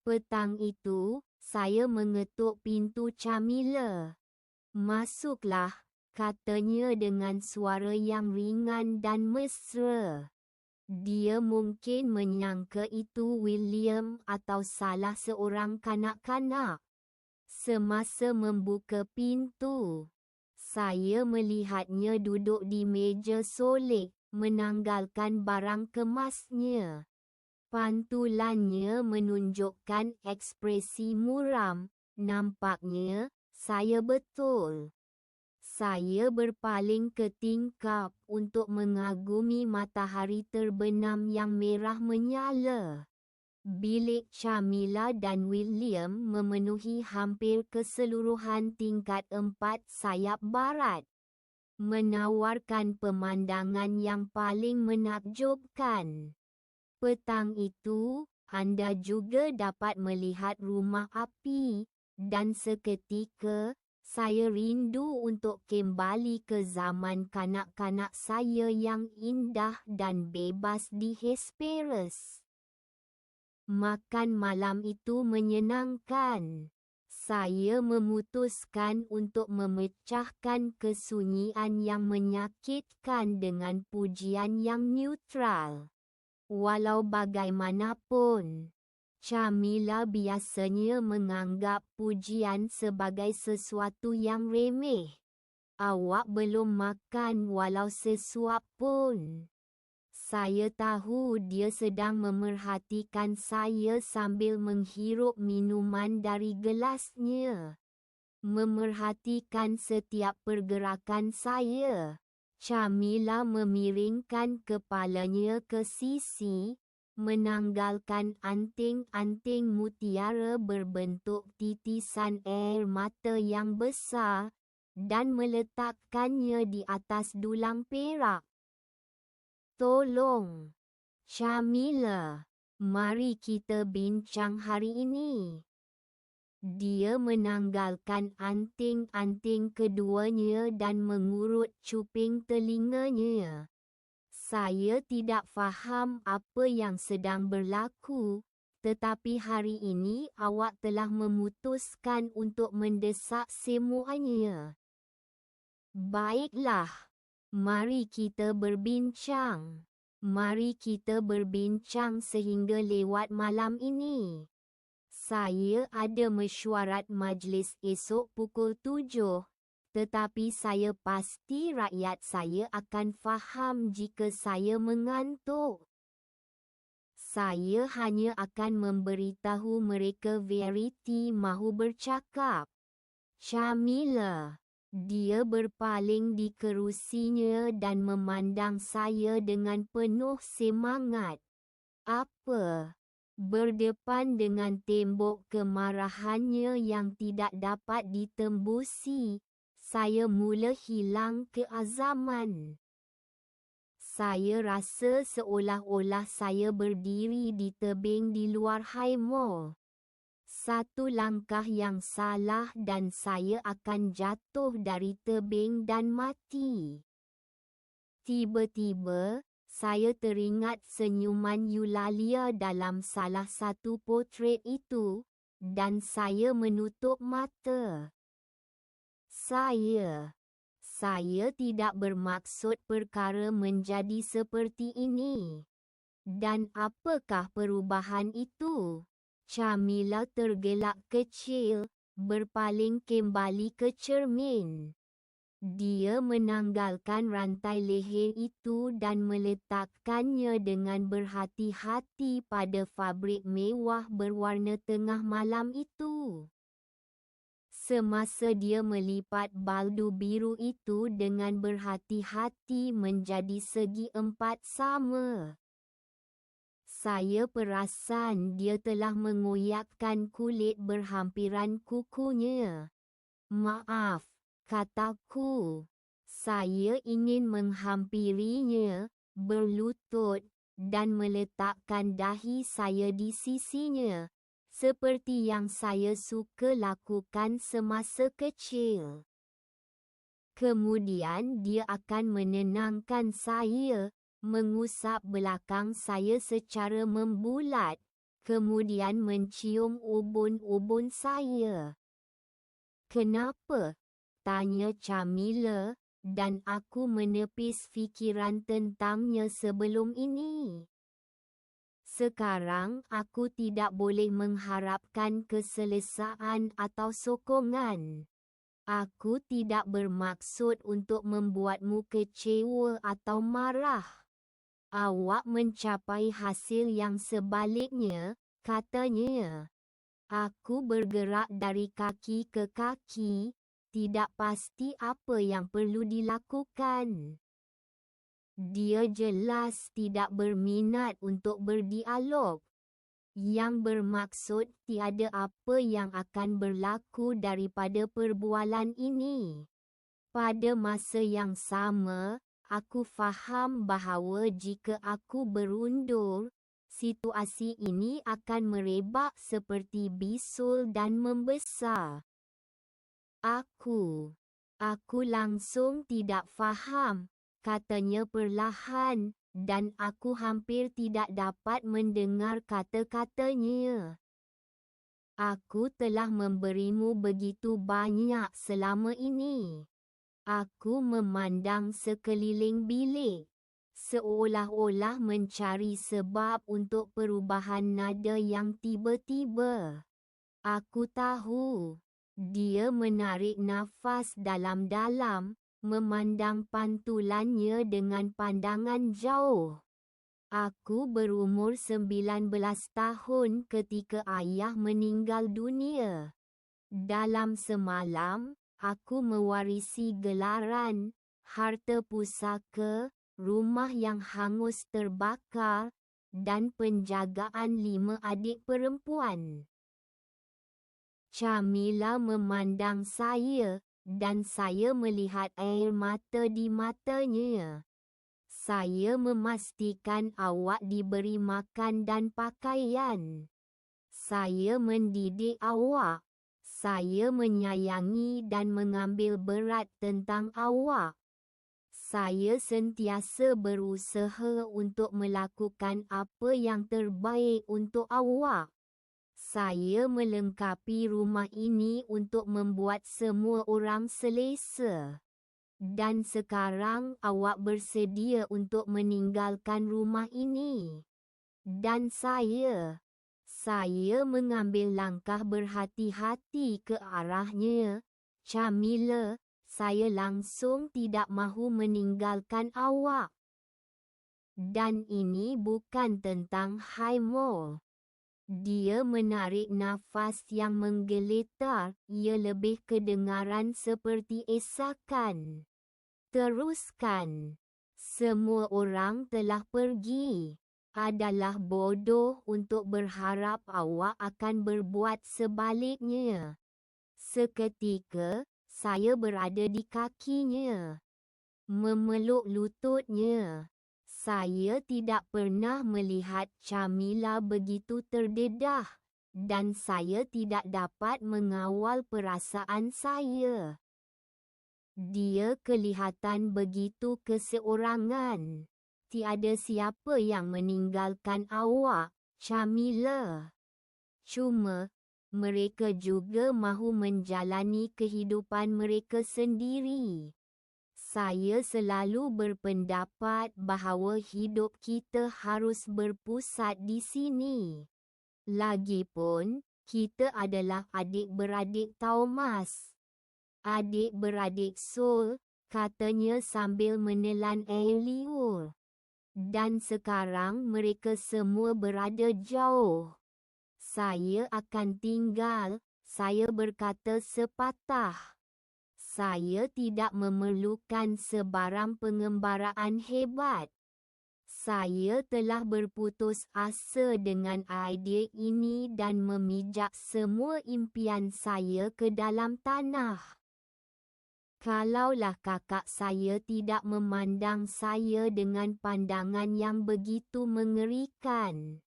Petang itu, saya mengetuk pintu Camilla. "Masuklah," katanya dengan suara yang ringan dan mesra. Dia mungkin menyangka itu William atau salah seorang kanak-kanak. Semasa membuka pintu, saya melihatnya duduk di meja solek, menanggalkan barang kemasnya. Pantulannya menunjukkan ekspresi muram. Nampaknya, saya betul. Saya berpaling ke tingkap untuk mengagumi matahari terbenam yang merah menyala. Bilik Camilla dan William memenuhi hampir keseluruhan tingkat 4 sayap barat, menawarkan pemandangan yang paling menakjubkan. Petang itu, anda juga dapat melihat rumah api, dan seketika, saya rindu untuk kembali ke zaman kanak-kanak saya yang indah dan bebas di Hesperus. Makan malam itu menyenangkan. Saya memutuskan untuk memecahkan kesunyian yang menyakitkan dengan pujian yang neutral. Walau bagaimanapun, Camilla biasanya menganggap pujian sebagai sesuatu yang remeh. "Awak belum makan walau sesuap pun." Saya tahu dia sedang memerhatikan saya sambil menghirup minuman dari gelasnya. Memerhatikan setiap pergerakan saya. Camilla memiringkan kepalanya ke sisi, menanggalkan anting-anting mutiara berbentuk titisan air mata yang besar, dan meletakkannya di atas dulang perak. "Tolong, Camilla, mari kita bincang hari ini." Dia menanggalkan anting-anting keduanya dan mengurut cuping telinganya. "Saya tidak faham apa yang sedang berlaku, tetapi hari ini awak telah memutuskan untuk mendesak semuanya. Baiklah, mari kita berbincang. Mari kita berbincang sehingga lewat malam ini. Saya ada mesyuarat majlis esok pukul 7, tetapi saya pasti rakyat saya akan faham jika saya mengantuk. Saya hanya akan memberitahu mereka Verity mahu bercakap." "Camilla." Dia berpaling di kerusinya dan memandang saya dengan penuh semangat. "Apa?" Berdepan dengan tembok kemarahannya yang tidak dapat ditembusi, saya mula hilang keazaman. Saya rasa seolah-olah saya berdiri di tebing di luar High Mall. Satu langkah yang salah dan saya akan jatuh dari tebing dan mati. Tiba-tiba, saya teringat senyuman Eulalia dalam salah satu potret itu, dan saya menutup mata. Saya tidak bermaksud perkara menjadi seperti ini." "Dan apakah perubahan itu?" Camilla tergelak kecil, berpaling kembali ke cermin. Dia menanggalkan rantai leher itu dan meletakkannya dengan berhati-hati pada fabrik mewah berwarna tengah malam itu. Semasa dia melipat baldu biru itu dengan berhati-hati menjadi segi 4 sama, saya perasan dia telah mengoyakkan kulit berhampiran kukunya. "Maaf," kataku. Saya ingin menghampirinya, berlutut, dan meletakkan dahi saya di sisinya, seperti yang saya suka lakukan semasa kecil. Kemudian dia akan menenangkan saya, mengusap belakang saya secara membulat, kemudian mencium ubun-ubun saya. "Kenapa?" tanya Camilla, dan aku menepis fikiran tentangnya sebelum ini. Sekarang aku tidak boleh mengharapkan keselesaan atau sokongan. Aku tidak bermaksud untuk membuatmu kecewa atau marah. Awak mencapai hasil yang sebaliknya, katanya. Aku bergerak dari kaki ke kaki, tidak pasti apa yang perlu dilakukan. Dia jelas tidak berminat untuk berdialog, yang bermaksud tiada apa yang akan berlaku daripada perbualan ini. Pada masa yang sama, aku faham bahawa jika aku berundur, situasi ini akan merebak seperti bisul dan membesar. Aku langsung tidak faham, katanya perlahan, dan aku hampir tidak dapat mendengar kata-katanya. Aku telah memberimu begitu banyak selama ini. Aku memandang sekeliling bilik, seolah-olah mencari sebab untuk perubahan nada yang tiba-tiba. Aku tahu. Dia menarik nafas dalam-dalam, memandang pantulannya dengan pandangan jauh. Aku berumur 19 tahun ketika ayah meninggal dunia. Dalam semalam, aku mewarisi gelaran, harta pusaka, rumah yang hangus terbakar, dan penjagaan 5 adik perempuan. Camilla memandang saya, dan saya melihat air mata di matanya. "Saya memastikan awak diberi makan dan pakaian. Saya mendidik awak. Saya menyayangi dan mengambil berat tentang awak. Saya sentiasa berusaha untuk melakukan apa yang terbaik untuk awak. Saya melengkapi rumah ini untuk membuat semua orang selesa. Dan sekarang awak bersedia untuk meninggalkan rumah ini. Dan saya mengambil langkah berhati-hati ke arahnya. Camilla, saya langsung tidak mahu meninggalkan awak. Dan ini bukan tentang Highmore." Dia menarik nafas yang menggeletar, ia lebih kedengaran seperti esakan. "Teruskan. Semua orang telah pergi. Adalah bodoh untuk berharap awak akan berbuat sebaliknya." Seketika, saya berada di kakinya, memeluk lututnya. Saya tidak pernah melihat Camilla begitu terdedah, dan saya tidak dapat mengawal perasaan saya. Dia kelihatan begitu keseorangan. "Tiada siapa yang meninggalkan awak, Camilla. Cuma, mereka juga mahu menjalani kehidupan mereka sendiri. Saya selalu berpendapat bahawa hidup kita harus berpusat di sini. Lagipun, kita adalah adik-beradik Thomas. Adik-beradik Soul," katanya sambil menelan air liur. "Dan sekarang mereka semua berada jauh. Saya akan tinggal," saya berkata sepatah. Saya tidak memerlukan sebarang pengembaraan hebat. Saya telah berputus asa dengan idea ini dan memijak semua impian saya ke dalam tanah. Kalaulah kakak saya tidak memandang saya dengan pandangan yang begitu mengerikan,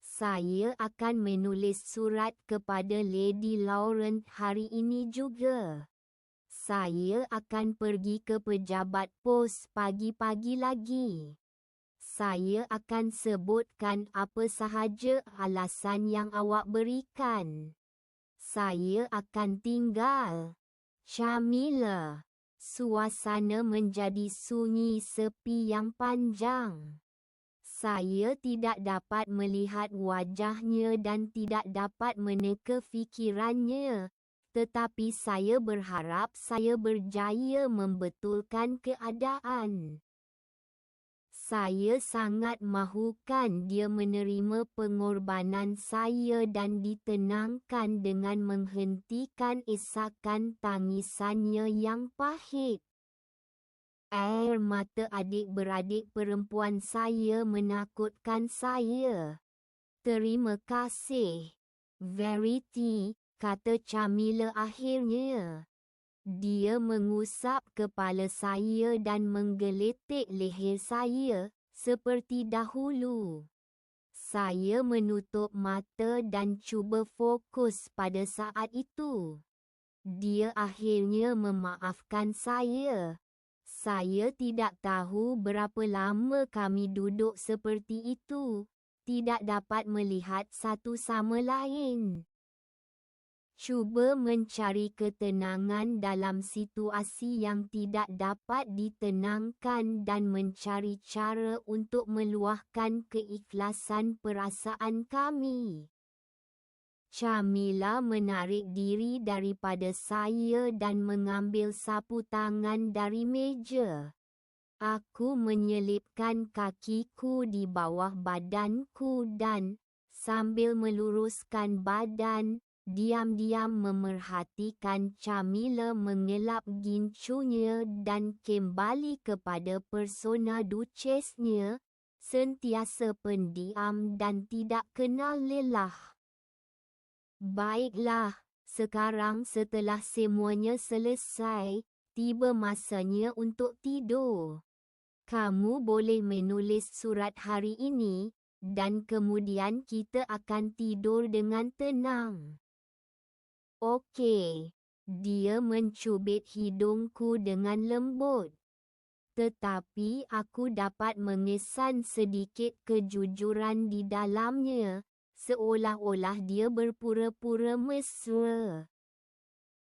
saya akan menulis surat kepada Lady Lauren hari ini juga. Saya akan pergi ke pejabat pos pagi-pagi lagi. Saya akan sebutkan apa sahaja alasan yang awak berikan. Saya akan tinggal. Camilla. Suasana menjadi sunyi sepi yang panjang. Saya tidak dapat melihat wajahnya dan tidak dapat meneka fikirannya, tetapi saya berharap saya berjaya membetulkan keadaan. Saya sangat mahukan dia menerima pengorbanan saya dan ditenangkan dengan menghentikan isakan tangisannya yang pahit. Air mata adik-beradik perempuan saya menakutkan saya. Terima kasih, Verity, kata Camilla akhirnya. Dia mengusap kepala saya dan menggeletik leher saya, seperti dahulu. Saya menutup mata dan cuba fokus pada saat itu. Dia akhirnya memaafkan saya. Saya tidak tahu berapa lama kami duduk seperti itu, tidak dapat melihat satu sama lain. Cuba mencari ketenangan dalam situasi yang tidak dapat ditenangkan dan mencari cara untuk meluahkan keikhlasan perasaan kami. Camilla menarik diri daripada saya dan mengambil sapu tangan dari meja. Aku menyelipkan kakiku di bawah badanku dan, sambil meluruskan badan, diam-diam memerhatikan Camilla mengelap gincunya dan kembali kepada persona duchesnya, sentiasa pendiam dan tidak kenal lelah. Baiklah, sekarang setelah semuanya selesai, tiba masanya untuk tidur. Kamu boleh menulis surat hari ini, dan kemudian kita akan tidur dengan tenang. Okey. Dia mencubit hidungku dengan lembut. Tetapi aku dapat mengesan sedikit kejujuran di dalamnya, seolah-olah dia berpura-pura mesra.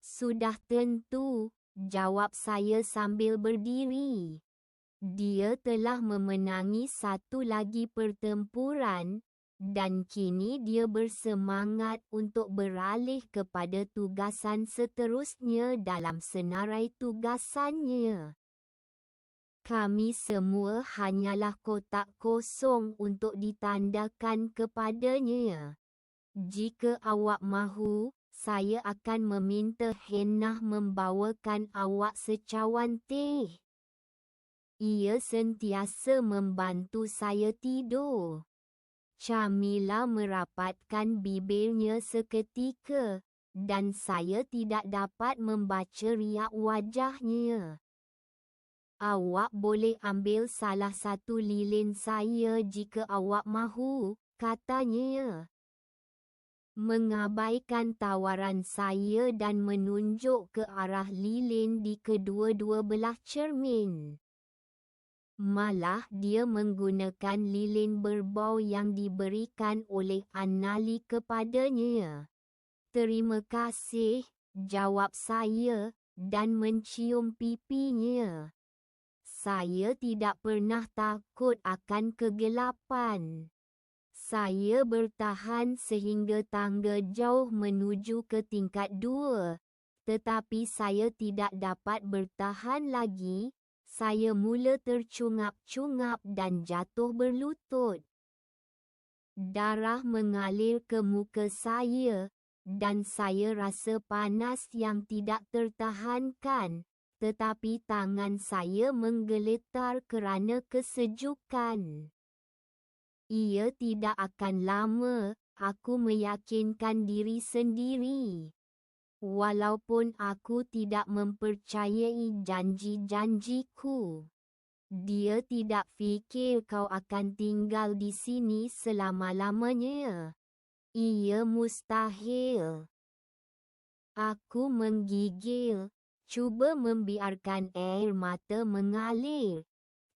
Sudah tentu, jawab saya sambil berdiri. Dia telah memenangi satu lagi pertempuran, dan kini dia bersemangat untuk beralih kepada tugasan seterusnya dalam senarai tugasannya. Kami semua hanyalah kotak kosong untuk ditandakan kepadanya. Jika awak mahu, saya akan meminta Hannah membawakan awak secawan teh. Ia sentiasa membantu saya tidur. Camilla merapatkan bibirnya seketika, dan saya tidak dapat membaca riak wajahnya. Awak boleh ambil salah satu lilin saya jika awak mahu, katanya. Mengabaikan tawaran saya dan menunjuk ke arah lilin di kedua-dua belah cermin. Malah dia menggunakan lilin berbau yang diberikan oleh Annali kepadanya. Terima kasih, jawab saya, dan mencium pipinya. Saya tidak pernah takut akan kegelapan. Saya bertahan sehingga tangga jauh menuju ke tingkat 2, tetapi saya tidak dapat bertahan lagi. Saya mula tercungap-cungap dan jatuh berlutut. Darah mengalir ke muka saya, dan saya rasa panas yang tidak tertahankan. Tetapi tangan saya menggeletar kerana kesejukan. Ia tidak akan lama, aku meyakinkan diri sendiri. Walaupun aku tidak mempercayai janji-janjiku. Dia tidak fikir kau akan tinggal di sini selama-lamanya. Ia mustahil. Aku menggigil. Cuba membiarkan air mata mengalir.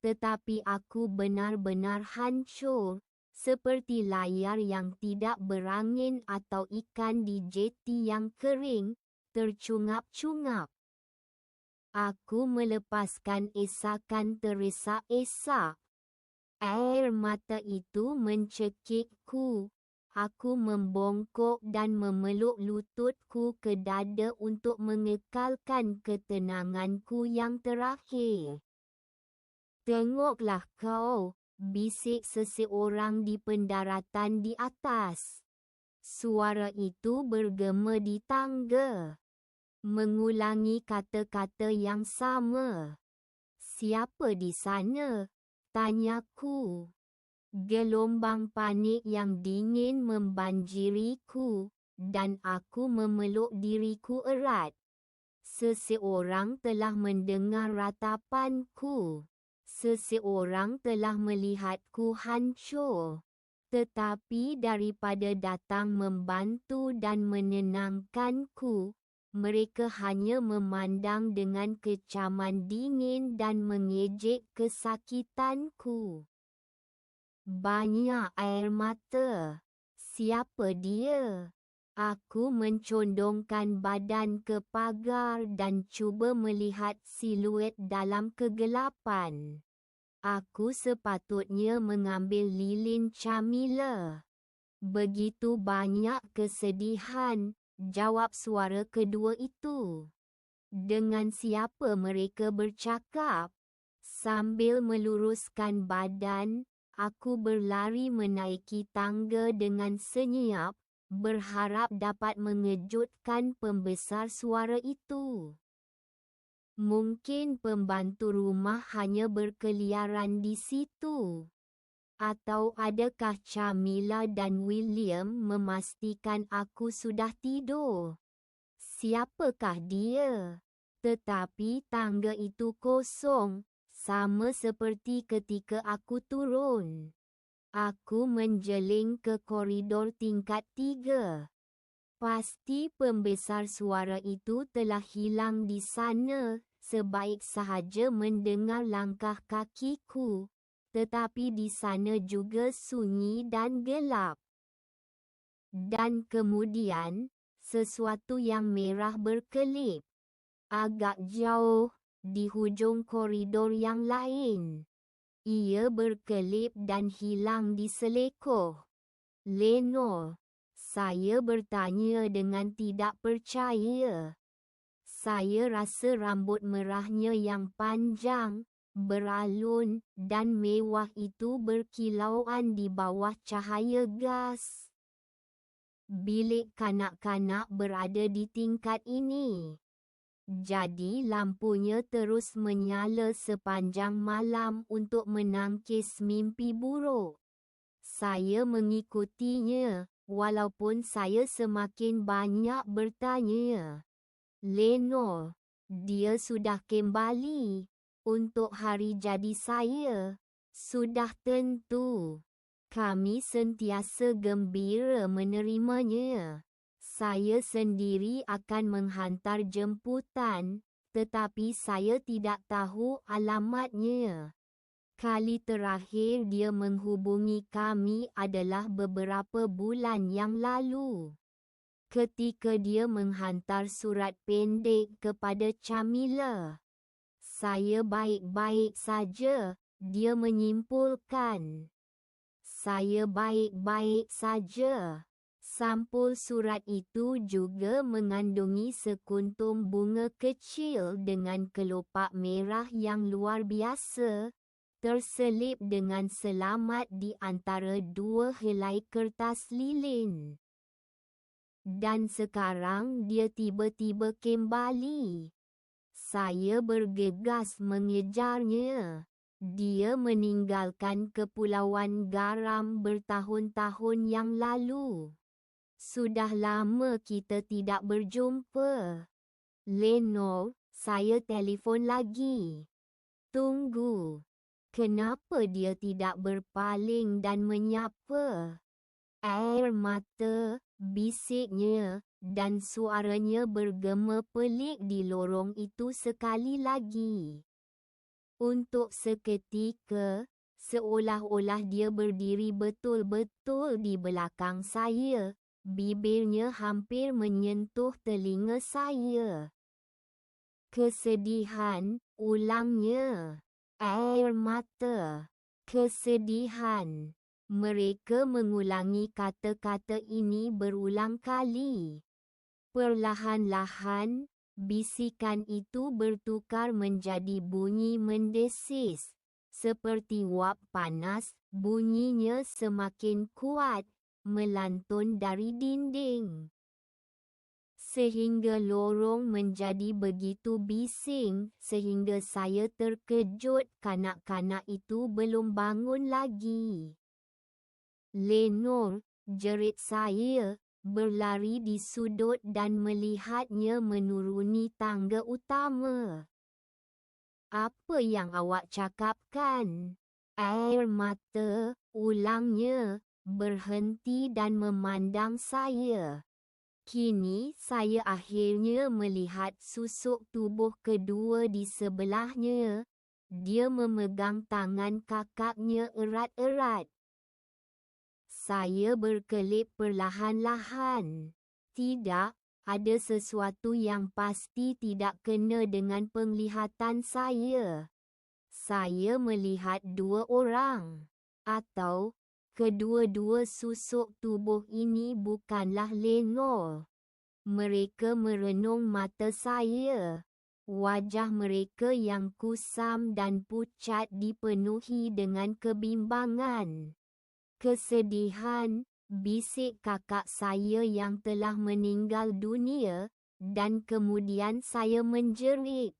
tetapi aku benar-benar hancur, seperti layar yang tidak berangin atau ikan di jeti yang kering, tercungap-cungap. Aku melepaskan esakan teresak-esak. Air mata itu mencekikku. Aku membongkok dan memeluk lututku ke dada untuk mengekalkan ketenanganku yang terakhir. "Tengoklah kau," bisik seseorang di pendaratan di atas. Suara itu bergema di tangga, mengulangi kata-kata yang sama. "Siapa di sana?" tanyaku. Gelombang panik yang dingin membanjiriku, dan aku memeluk diriku erat. Seseorang telah mendengar ratapanku. Seseorang telah melihatku hancur. Tetapi daripada datang membantu dan menenangkanku, mereka hanya memandang dengan kecaman dingin dan mengejek kesakitanku. Banyak air mata. Siapa dia? Aku mencondongkan badan ke pagar dan cuba melihat siluet dalam kegelapan. Aku sepatutnya mengambil lilin Camilla. "Begitu banyak kesedihan," jawab suara kedua itu. "Dengan siapa mereka bercakap?" Sambil meluruskan badan, aku berlari menaiki tangga dengan senyap, berharap dapat mengejutkan pembesar suara itu. Mungkin pembantu rumah hanya berkeliaran di situ. Atau adakah Camilla dan William memastikan aku sudah tidur? Siapakah dia? Tetapi tangga itu kosong, sama seperti ketika aku turun. Aku menjeling ke koridor tingkat 3. Pasti pembesar suara itu telah hilang di sana, sebaik sahaja mendengar langkah kakiku. Tetapi di sana juga sunyi dan gelap. Dan kemudian, sesuatu yang merah berkelip. Agak jauh, di hujung koridor yang lain. Ia berkelip dan hilang di selekoh. "Lenore," saya bertanya dengan tidak percaya. Saya rasa rambut merahnya yang panjang, beralun, dan mewah itu berkilauan di bawah cahaya gas. Bilik kanak-kanak berada di tingkat ini. Jadi lampunya terus menyala sepanjang malam untuk menangkis mimpi buruk. Saya mengikutinya, walaupun saya semakin banyak bertanya. "Lenore, dia sudah kembali untuk hari jadi saya." "Sudah tentu. Kami sentiasa gembira menerimanya. Saya sendiri akan menghantar jemputan, tetapi saya tidak tahu alamatnya. Kali terakhir dia menghubungi kami adalah beberapa bulan yang lalu. Ketika dia menghantar surat pendek kepada Camilla." "Saya baik-baik saja," dia menyimpulkan. "Saya baik-baik saja." Sampul surat itu juga mengandungi sekuntum bunga kecil dengan kelopak merah yang luar biasa, terselip dengan selamat di antara dua helai kertas lilin. Dan sekarang dia tiba-tiba kembali. Saya bergegas mengejarnya. Dia meninggalkan Kepulauan Garam bertahun-tahun yang lalu. Sudah lama kita tidak berjumpa. "Lenore, saya telefon lagi." "Tunggu. Kenapa dia tidak berpaling dan menyapa?" "Air mata," bisiknya, dan suaranya bergema pelik di lorong itu sekali lagi. Untuk seketika, seolah-olah dia berdiri betul-betul di belakang saya. Bibirnya hampir menyentuh telinga saya. Kesedihan, ulangnya. Air mata. Kesedihan. Mereka mengulangi kata-kata ini berulang kali. Perlahan-lahan, bisikan itu bertukar menjadi bunyi mendesis. Seperti wap panas, bunyinya semakin kuat, melantun dari dinding. Sehingga lorong menjadi begitu bising, sehingga saya terkejut kanak-kanak itu belum bangun lagi. "Lenore," jerit saya, berlari di sudut dan melihatnya menuruni tangga utama. "Apa yang awak cakapkan?" Air mata, ulangnya, berhenti dan memandang saya. Kini saya akhirnya melihat susuk tubuh kedua di sebelahnya. Dia memegang tangan kakaknya erat-erat. Saya berkelip perlahan-lahan. Tidak, ada sesuatu yang pasti tidak kena dengan penglihatan saya. Saya melihat dua orang. Atau, kedua-dua susuk tubuh ini bukanlah Lenore. Mereka merenung mata saya. Wajah mereka yang kusam dan pucat dipenuhi dengan kebimbangan. "Kesedihan," bisik kakak saya yang telah meninggal dunia, dan kemudian saya menjerit.